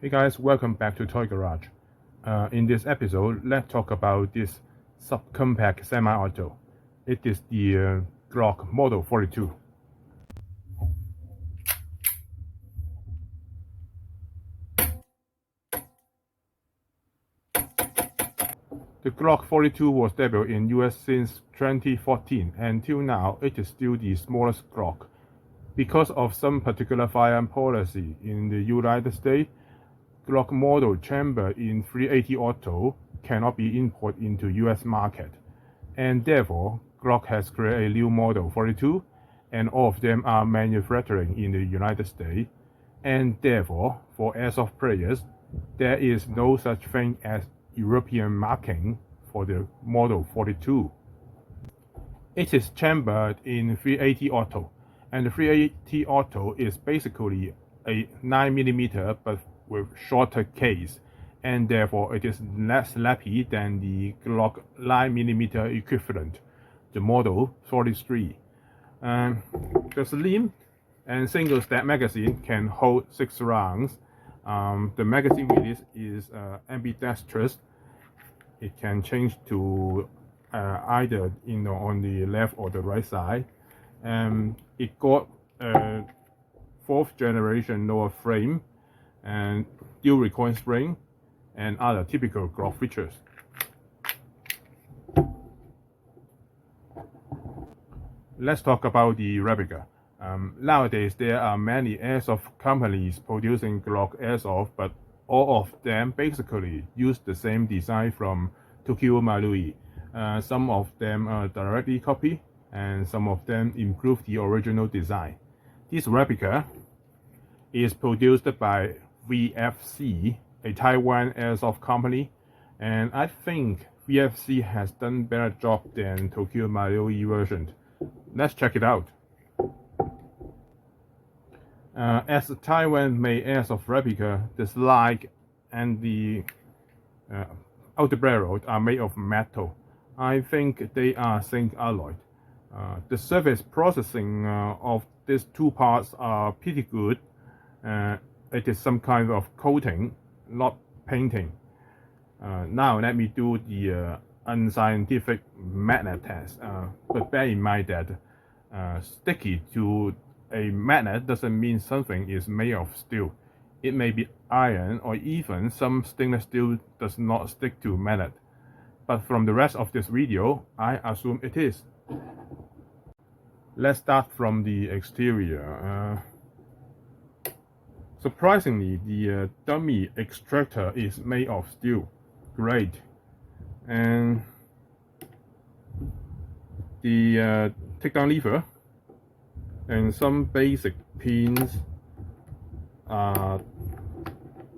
Hey guys, welcome back to Toy Garage. In this episode, let's talk about this subcompact semi-auto. It is the Glock Model 42. The Glock 42 was debuted in US since 2014, and till now it is still the smallest Glock. Because of some particular firearm policy in the United States, Glock model chamber in 380 Auto cannot be imported into US market, and therefore Glock has created a new model 42, and all of them are manufactured in the United States, and therefore for airsoft players, there is no such thing as European marking for the model 42. It is chambered in 380 Auto, and the 380 Auto is basically a 9mm but with shorter case, and therefore it is less slappy than the Glock 9mm equivalent, the Model 43. The slim and single stack magazine can hold 6 rounds. The magazine release is ambidextrous. It can change to either on the left or the right side. It got a 4th generation lower frame and dual recoil spring and other typical Glock features. Let's talk about the replica. Nowadays, there are many airsoft companies producing Glock airsoft, but all of them basically use the same design from Tokyo Marui. Some of them are directly copy, and some of them improve the original design. This replica is produced by VFC, a Taiwan airsoft company, and I think VFC has done better job than Tokyo Marui version. Let's check it out. As a Taiwan-made airsoft replica, the slide and the outer barrel are made of metal. I think they are zinc alloy. The surface processing of these two parts are pretty good. It is some kind of coating, not painting. Now let me do the unscientific magnet test. But bear in mind that sticky to a magnet doesn't mean something is made of steel. It may be iron, or even some stainless steel does not stick to magnet. But from the rest of this video, I assume it is. Let's start from the exterior. Surprisingly, the dummy extractor is made of steel. Great. And the takedown lever and some basic pins are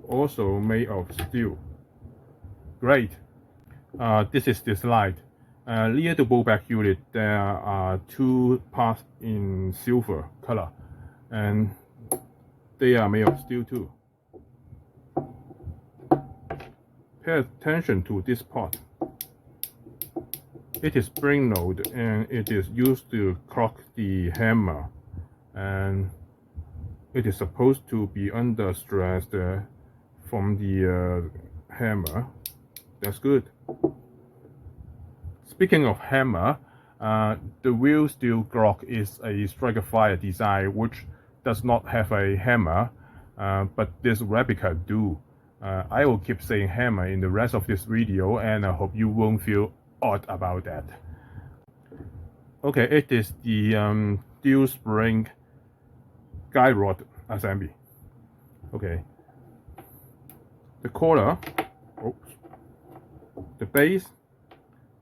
also made of steel. Great. This is the slide. Near the blowback unit, there are 2 parts in silver color, and they are made of steel too. Pay attention to this part. It is spring load, and it is used to clock the hammer, and it is supposed to be under stress from the hammer. That's good. Speaking of hammer, the real steel Glock is a striker fire design which does not have a hammer, but this replica do. I will keep saying hammer in the rest of this video, and I hope you won't feel odd about that. Okay, it is the dual spring guide rod assembly. Okay, the collar, the base,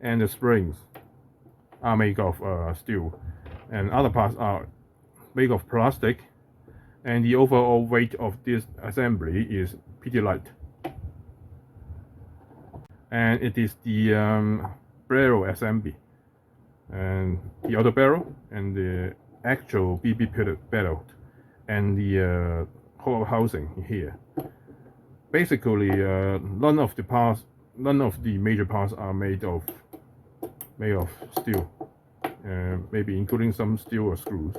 and the springs are made of steel, and other parts are made of plastic, and the overall weight of this assembly is pretty light. And it is the barrel assembly, and the other barrel, and the actual BB pellet, and the whole housing here. Basically, none of the major parts are made of steel, maybe including some steel screws.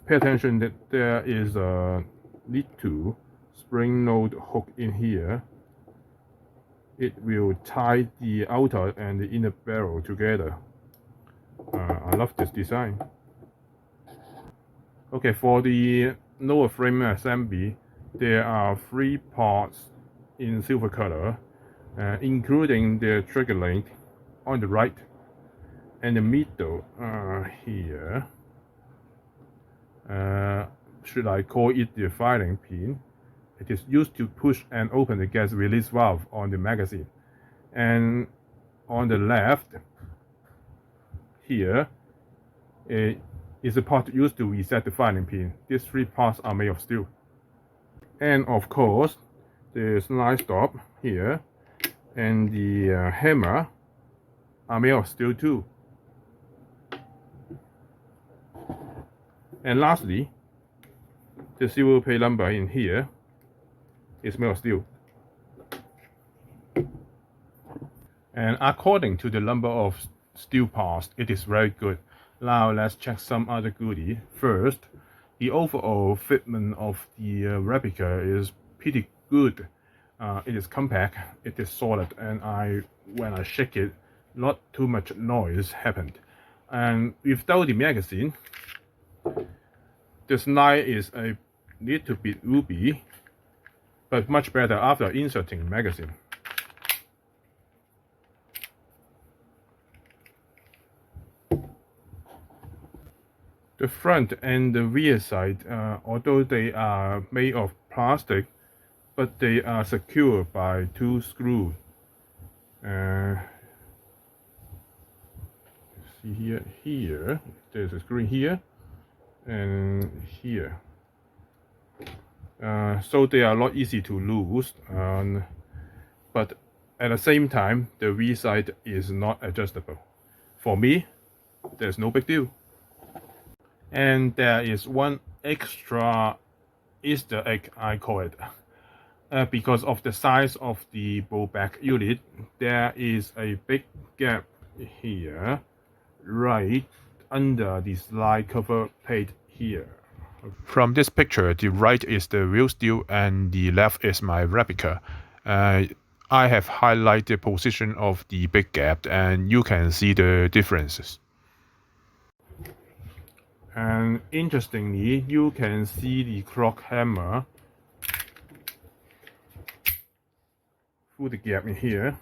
Pay attention that there is a lead to spring node hook in here. It will tie the outer and the inner barrel together. I love this design. Okay, for the lower frame assembly, there are 3 parts in silver color, including the trigger link on the right, and the middle here. Should I call it the firing pin? It is used to push and open the gas release valve on the magazine. And on the left here is a part used to reset the firing pin. These 3 parts are made of steel. And of course, the slide stop here and the hammer are made of steel too. And lastly, the silver plate number in here is made of steel. And according to the number of steel parts, it is very good. Now let's check some other goodie. First, the overall fitment of the replica is pretty good. It is compact, it is solid, and when I shake it, not too much noise happened. And without the magazine, the slide is a little bit ruby, but much better after inserting magazine. The front and the rear side, although they are made of plastic, but they are secured by 2 screws. See here, there's a screw here and here. So they are not easy to lose, but at the same time, the rear side is not adjustable. For me, there's no big deal. And there is one extra Easter egg, I call it. Because of the size of the blowback unit, there is a big gap here, right under the slide cover plate here. From this picture, the right is the real steel and the left is my replica. I have highlighted the position of the big gap and you can see the differences. And interestingly, you can see the Glock hammer through the gap in here.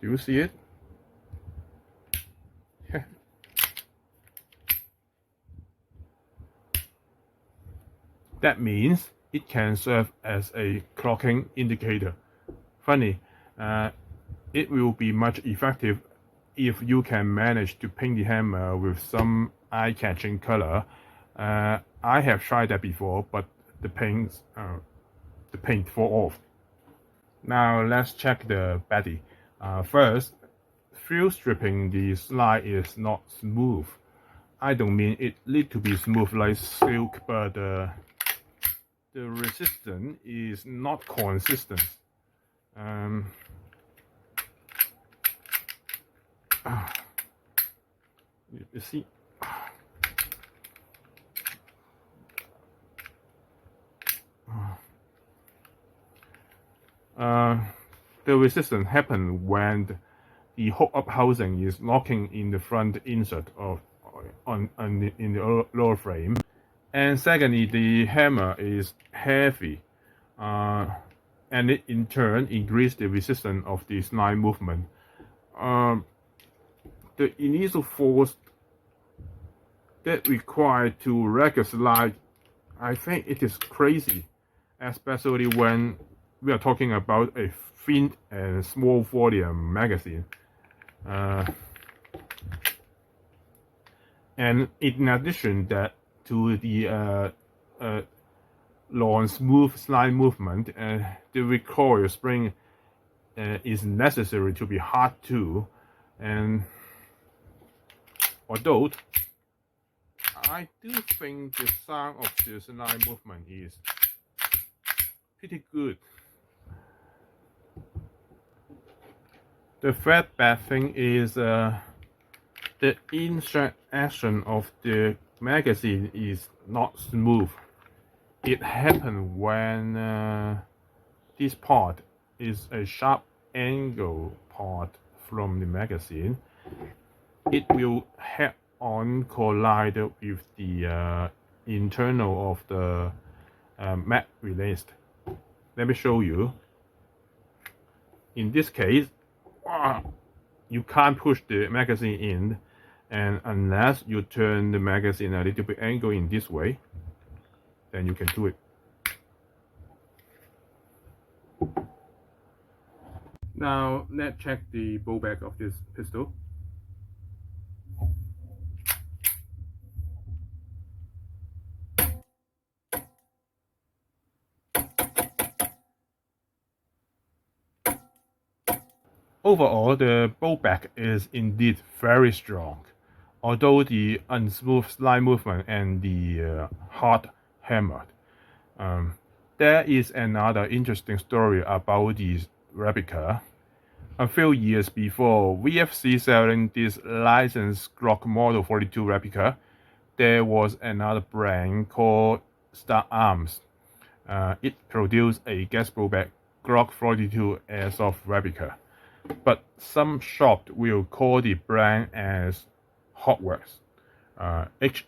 Do you see it? That means it can serve as a clocking indicator. Funny, it will be much effective if you can manage to paint the hammer with some eye-catching color. I have tried that before, but the paint fall off. Now let's check the body. First, through stripping, the slide is not smooth. I don't mean it need to be smooth like silk, but the resistance is not consistent. You see, the resistance happens when the hook-up housing is locking in the front insert in the lower frame, and secondly, the hammer is heavy, and it in turn increases the resistance of the slide movement. The initial force that required to wreck a slide, I think it is crazy, especially when we are talking about a thin and small volume magazine. And in addition to the long smooth slide movement, the recoil spring is necessary to be hard too. And although I do think the sound of the slide movement is pretty good. The third bad thing is the insert action of the magazine is not smooth. it happened when this part is a sharp angle part from the magazine. It will head-on collide with the internal of the mag released. Let me show you. In this case, you can't push the magazine in, and unless you turn the magazine a little bit angle in this way, then you can do it. Now let's check the bowback of this pistol. Overall, the bowback is indeed very strong, although the unsmooth slide movement and the hard hammered. There is another interesting story about this replica. A few years before VFC selling this licensed Glock Model 42 replica, there was another brand called Star Arms. It produced a gas blowback Glock 42 airsoft replica, but some shops will call the brand as Hogwarts, Hogwards,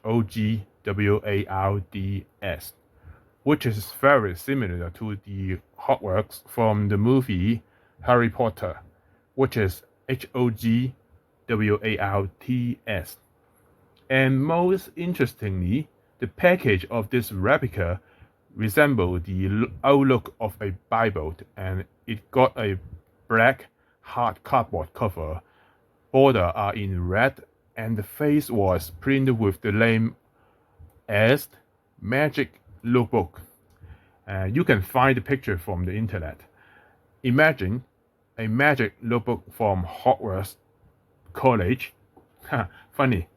which is very similar to the Hogwarts from the movie Harry Potter, which is Hogwarts. And most interestingly, the package of this replica resembled the outlook of a Bible, and it got a black hard cardboard cover. Borders are in red, and the face was printed with the name as Magic Notebook. You can find the picture from the internet. Imagine a magic notebook from Hogwarts College. Funny.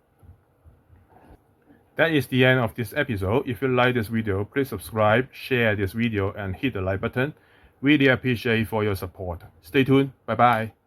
That is the end of this episode. If you like this video, please subscribe, share this video, and hit the like button. Really appreciate for your support. Stay tuned. Bye bye.